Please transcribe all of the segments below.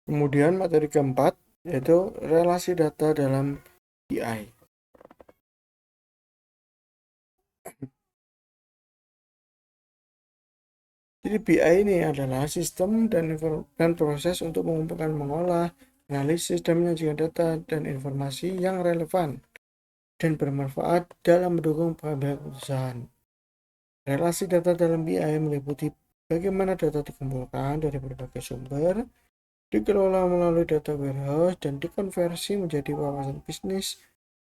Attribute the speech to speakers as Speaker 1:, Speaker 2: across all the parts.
Speaker 1: Kemudian materi keempat yaitu relasi data dalam BI. Jadi BI ini adalah sistem dan proses untuk mengumpulkan, mengolah, analisis, dan menyajikan data dan informasi yang relevan dan bermanfaat dalam mendukung pengambilan keputusan. Relasi data dalam BI meliputi bagaimana data dikumpulkan dari berbagai sumber, dikelola melalui data warehouse, dan dikonversi menjadi wawasan bisnis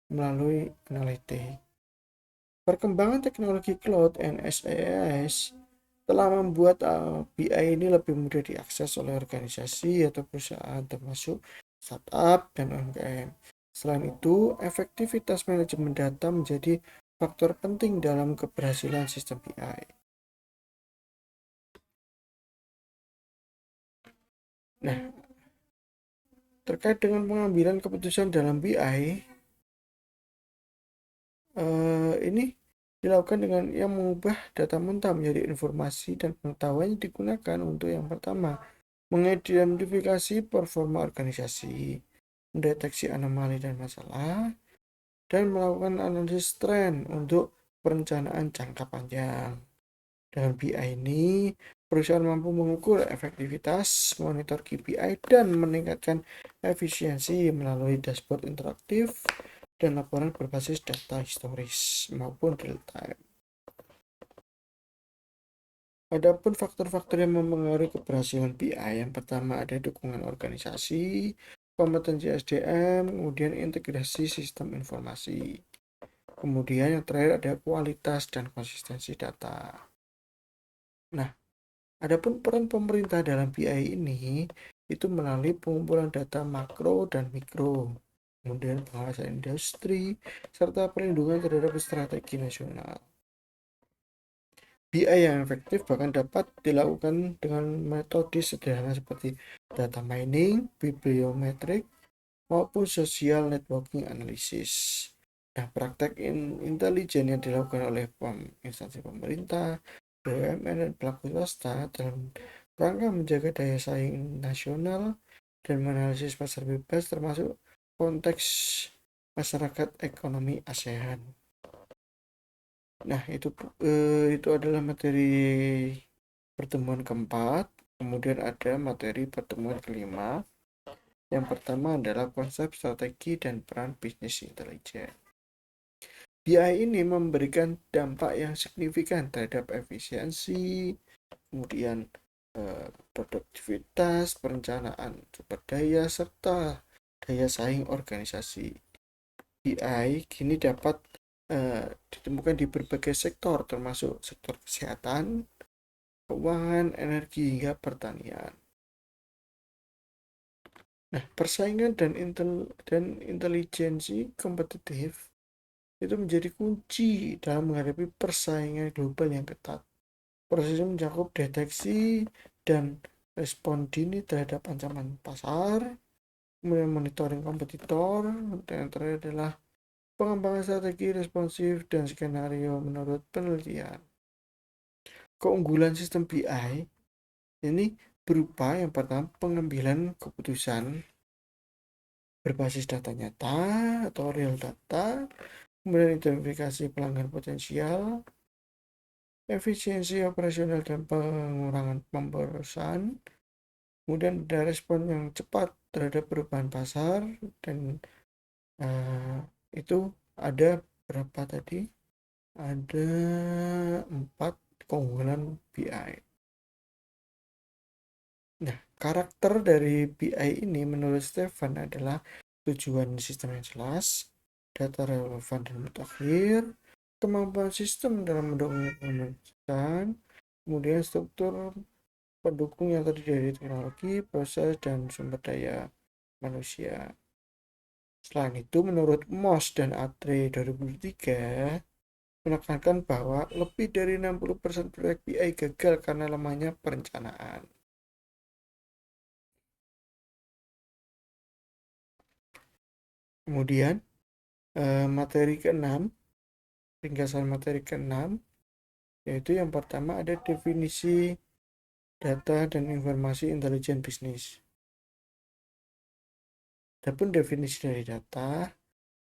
Speaker 1: melalui analitik. Perkembangan teknologi cloud dan SaaS telah membuat BI ini lebih mudah diakses oleh organisasi atau perusahaan termasuk startup dan UMKM. Selain itu, efektivitas manajemen data menjadi faktor penting dalam keberhasilan sistem BI. Nah, terkait dengan pengambilan keputusan dalam BI, ini dilakukan dengan yang mengubah data mentah menjadi informasi dan pengetahuan yang digunakan untuk yang pertama, mengidentifikasi performa organisasi, mendeteksi anomali dan masalah, dan melakukan analisis tren untuk perencanaan jangka panjang. Dengan BI ini, perusahaan mampu mengukur efektivitas, monitor KPI, dan meningkatkan efisiensi melalui dashboard interaktif dan laporan berbasis data historis maupun real time. Adapun faktor-faktor yang mempengaruhi keberhasilan BI, yang pertama ada dukungan organisasi, kompetensi SDM, kemudian integrasi sistem informasi. Kemudian yang terakhir ada kualitas dan konsistensi data. Nah, adapun peran pemerintah dalam BI ini itu melalui pengumpulan data makro dan mikro, kemudian pengawasan industri, serta perlindungan terhadap strategi nasional. BI yang efektif bahkan dapat dilakukan dengan metode sederhana seperti data mining, bibliometrik, maupun social networking analysis. Nah, praktek intelijen yang dilakukan oleh instansi pemerintah, BUMN, dan pelaku swasta dalam rangka menjaga daya saing nasional dan menganalisis pasar bebas termasuk konteks masyarakat ekonomi ASEAN. Nah, itu adalah materi pertemuan keempat. Kemudian ada materi pertemuan kelima. Yang pertama adalah konsep strategi dan peran bisnis intelijen. BI ini memberikan dampak yang signifikan terhadap efisiensi, kemudian produktivitas, perencanaan sumber daya, serta daya saing organisasi. BI kini dapat ditemukan di berbagai sektor, termasuk sektor kesehatan, keuangan, energi, hingga pertanian. Nah, persaingan dan intelijensi kompetitif itu menjadi kunci dalam menghadapi persaingan global yang ketat. Proses ini mencakup deteksi dan respon dini terhadap ancaman pasar, kemudian monitoring kompetitor, dan yang terakhir adalah pengembangan strategi responsif dan skenario menurut penelitian. Keunggulan sistem BI ini berupa yang pertama pengambilan keputusan berbasis data nyata atau real data, kemudian identifikasi pelanggan potensial, efisiensi operasional dan pengurangan pemborosan, kemudian ada respon yang cepat terhadap perubahan pasar, dan itu ada berapa tadi? Ada 4 keunggulan BI. Nah, karakter dari BI ini menurut Stefan adalah tujuan sistem yang jelas, data relevan dan mutakhir, kemampuan sistem dalam mendukung kemudian, kemudian struktur pendukung yang terdiri dari teknologi, proses, dan sumber daya manusia. Selain itu, menurut Moss dan Atre 2003, menekankan bahwa lebih dari 60% proyek BI gagal karena lemahnya perencanaan. Kemudian, materi keenam, ringkasan materi keenam, yaitu yang pertama ada definisi data dan informasi intelijen bisnis. Adapun definisi dari data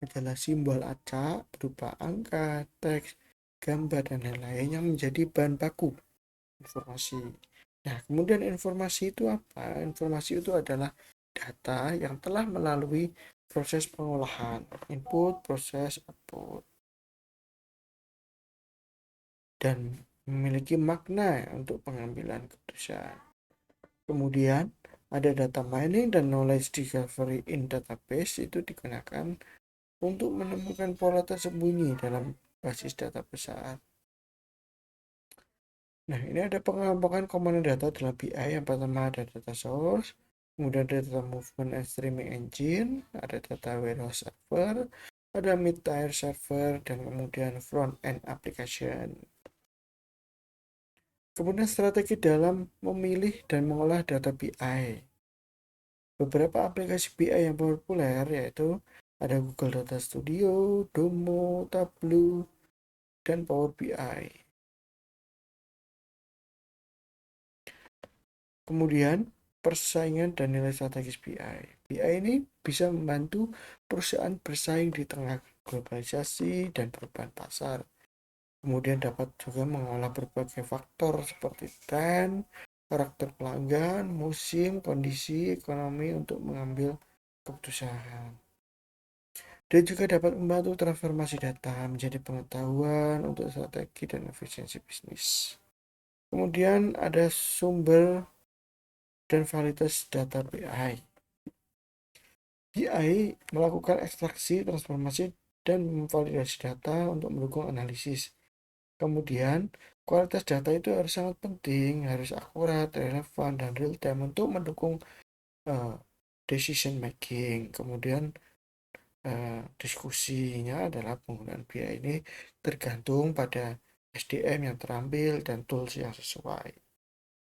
Speaker 1: adalah simbol acak berupa angka, teks, gambar, dan lain-lain yang menjadi bahan baku informasi. Nah, kemudian informasi itu apa? Informasi itu adalah data yang telah melalui proses pengolahan, input, proses, output, dan memiliki makna untuk pengambilan keputusan. Kemudian ada data mining dan knowledge discovery in database itu digunakan untuk menemukan pola tersembunyi dalam basis data besar. Nah, ini ada pengelompokan komponen data dalam BI. Yang pertama ada data source, kemudian ada data movement and streaming engine, ada data warehouse server, ada mid-tier server, dan kemudian front end application. Kemudian strategi dalam memilih dan mengolah data BI. Beberapa aplikasi BI yang populer yaitu ada Google Data Studio, Domo, Tableau, dan Power BI. Kemudian persaingan dan nilai strategis BI. BI ini bisa membantu perusahaan bersaing di tengah globalisasi dan perubahan pasar. Kemudian dapat juga mengolah berbagai faktor seperti tren, karakter pelanggan, musim, kondisi ekonomi untuk mengambil keputusan. Dia juga dapat membantu transformasi data menjadi pengetahuan untuk strategi dan efisiensi bisnis. Kemudian ada sumber dan validitas data BI. BI melakukan ekstraksi, transformasi, dan memvalidasi data untuk mendukung analisis. Kemudian, kualitas data itu harus sangat penting, harus akurat, relevan, dan real time untuk mendukung uh, decision making. Kemudian, diskusinya adalah penggunaan BI ini tergantung pada SDM yang terampil dan tools yang sesuai.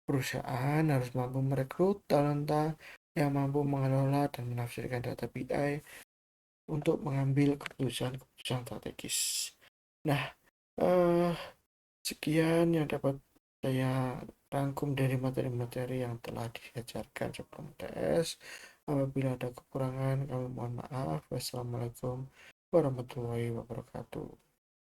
Speaker 1: Perusahaan harus mampu merekrut talenta yang mampu mengelola dan menafsirkan data BI untuk mengambil keputusan-keputusan strategis. Nah, eh, sekian yang dapat saya rangkum dari materi-materi yang telah diajarkan sebelum tes. Apabila ada kekurangan, kami mohon maaf. Wassalamualaikum warahmatullahi wabarakatuh.